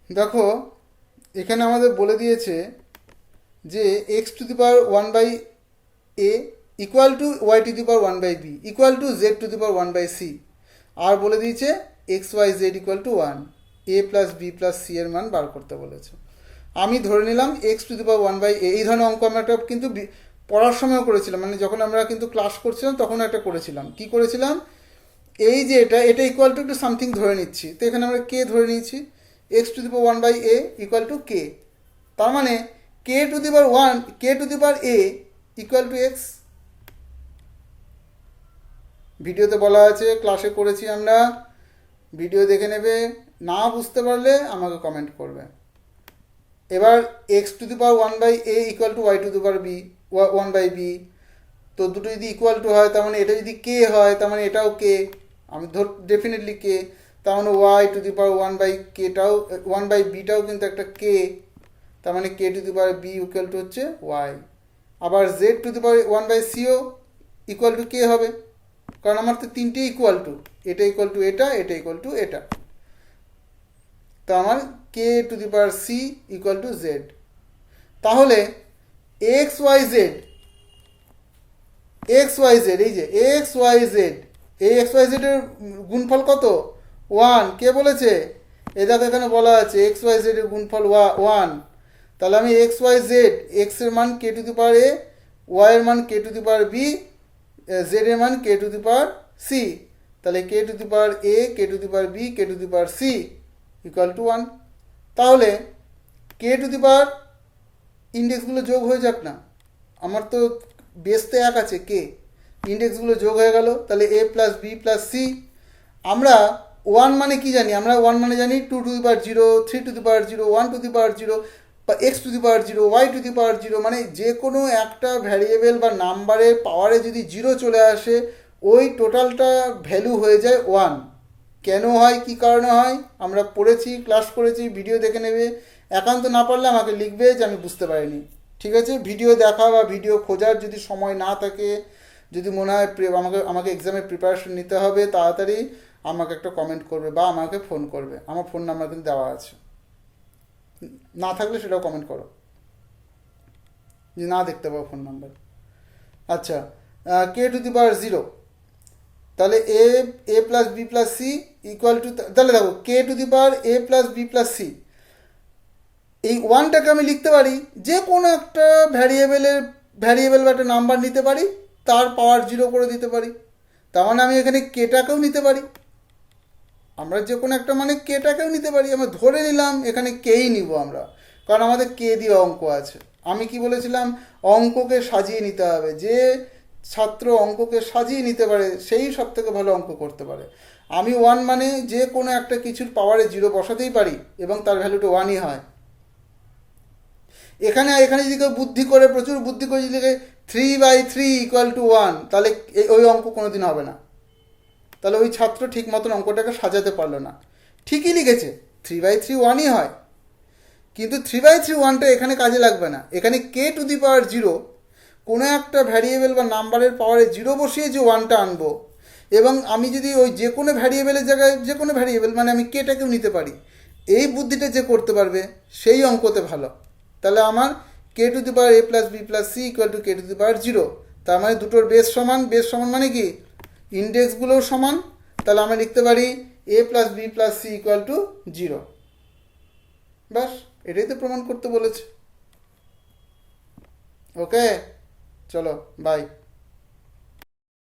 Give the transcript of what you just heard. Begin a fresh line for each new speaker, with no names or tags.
দেখো এখানে আমাদের বলে দিয়েছে যে X to the power one by A equal to Y to the power one by B equal to Z to the power one by C, আর বলে দিয়েছে X Y Z equal to one, A plus B plus C এর মান বার করতে বলেছে। আমি ধরে নিলাম X to the power one by A. এই ধরনের অঙ্ক আমরা একটা কিন্তু পড়ার সময়ও করেছিলাম, মানে যখন আমরা কিন্তু ক্লাস করছিলাম তখন একটা করেছিলাম। কি করেছিলাম, এই যে এটা ইকুয়াল টু একটু সামথিং ধরে নিচ্ছি, তো এখানে আমরা কে ধরে নিয়েছি, X to the power one by A equal to K, তার মানে K to the power one, K to the power A equal to X. ভিডিওতে বলা আছে, ক্লাসে করেছি আমরা, ভিডিও দেখে নেবে, না বুঝতে পারলে আমাকে কমেন্ট করবে। এবার X to the power one by A equal to Y to the power B one by B, তো দুটো যদি ইকুয়াল টু হয় তার মানে এটা যদি কে হয় তার মানে এটাও কে, আমি ধর ডেফিনেটলি কে, তার মানে Y to the power one by কেটাও ওয়ান বাই বিটাও কিন্তু একটা কে, তার মানে K to the power B equal to হচ্ছে ওয়াই। আবার Z to the power one by সিও ইকুয়াল টু কে হবে, কারণ আমার তো তিনটে ইকুয়াল টু, এটা ইকুয়াল টু এটা, এটা ইকুয়াল টু এটা, তো আমার K to the power C equal to Z. তাহলে X Y Z, X Y Z, এই যে এক্স ওয়াই জেড, এই এক্স ওয়াই জেডের গুণফল কত, ওয়ান। কে বলেছে, এ দেখো এখানে বলা আছে এক্স ওয়াই জেডের গুণফল ওয়ান। তাহলে আমি এক্স ওয়াই জেড, এক্স এর মান K to the power A, Y এর মান K to the power B, Z এর মান K to the power C, তাহলে K to the power A, K to the power B, K to the power C equal to one. তাহলে K to the পাওয়ার ইন্ডেক্সগুলো যোগ হয়ে যাক না, আমার তো বেস তো এক আছে কে, ইন্ডেক্সগুলো যোগ হয়ে গেল, তাহলে A plus B plus C. আমরা ওয়ান মানে কি জানি, আমরা ওয়ান মানে জানি two to the power zero, three to the power zero, one to the power zero, বা x to the power zero, y to the power zero, মানে যে কোনো একটা ভ্যারিয়েবল বা নাম্বারের পাওয়ারে যদি জিরো চলে আসে ওই টোটালটা ভ্যালু হয়ে যায় ওয়ান। কেন হয়, কি কারণে হয়, আমরা পড়েছি, ক্লাস করেছি, ভিডিও দেখে নেবে। একান্ত না পারলে আমাকে লিখবে যে আমি বুঝতে পারিনি, ঠিক আছে। ভিডিও দেখা বা ভিডিও খোঁজার যদি সময় না থাকে, যদি মনে হয় আমাকে এক্সামের প্রিপারেশন নিতে হবে তাড়াতাড়ি, আমাকে একটা কমেন্ট করবে বা আমাকে ফোন করবে, আমার ফোন নাম্বার কিন্তু দেওয়া আছে, না থাকলে সেটাও কমেন্ট করো যে না দেখতে পাবো ফোন নাম্বার। আচ্ছা, কে টু দি পাওয়ার জিরো, তাহলে A plus B plus C equal to, তাহলে দেখো K to the power A plus B plus C, এই ওয়ানটাকে আমি লিখতে পারি যে কোনো একটা ভ্যারিয়েবল বা একটা নাম্বার নিতে পারি, তার পাওয়ার জিরো করে দিতে পারি, তার মানে আমি এখানে কেটাকেও নিতে পারি, আমরা যে কোনো একটা মানে কেটাকেও নিতে পারি। আমরা ধরে নিলাম এখানে কেই নিব আমরা, কারণ আমাদের কে দিয়ে অঙ্ক আছে। আমি কি বলেছিলাম, অঙ্ককে সাজিয়ে নিতে হবে, যে ছাত্র অঙ্ককে সাজিয়ে নিতে পারে সেই সব থেকে ভালো অঙ্ক করতে পারে। আমি ওয়ান মানে যে কোনো একটা কিছুর পাওয়ারে জিরো বসাতেই পারি এবং তার ভ্যালুটা ওয়ানই হয়। এখানে এখানে যদি কেউ বুদ্ধি করে, প্রচুর বুদ্ধি করে যদি লিখে three by three equal to one, তাহলে ওই অঙ্ক কোনোদিন হবে না, তাহলে ওই ছাত্র ঠিক মতন অঙ্কটাকে সাজাতে পারলো না। ঠিকই লিখেছে, থ্রি বাই থ্রি ওয়ানই হয়, কিন্তু থ্রি বাই থ্রি ওয়ানটা এখানে কাজে লাগবে না। এখানে কে টু দি পাওয়ার জিরো, কোনো একটা ভ্যারিয়েবল বা নাম্বারের পাওয়ারে জিরো বসিয়ে যে ওয়ানটা আনবো, এবং আমি যদি ওই যে কোনো ভ্যারিয়েবলের জায়গায় যে কোনো ভ্যারিয়েবল মানে আমি কেটাকেও নিতে পারি, এই বুদ্ধিটা যে করতে পারবে সেই অঙ্কতে ভালো। তাহলে আমার K to the power A plus B plus C equal to K to the power zero, তার মানে দুটোর বেস সমান, বেস সমান মানে কি ইন্ডেক্সগুলোও সমান, তাহলে আমরা লিখতে পারি A plus B plus C equal to zero. ব্যাস, এটাই তো প্রমাণ করতে বলেছে। ওকে, চলো বাই।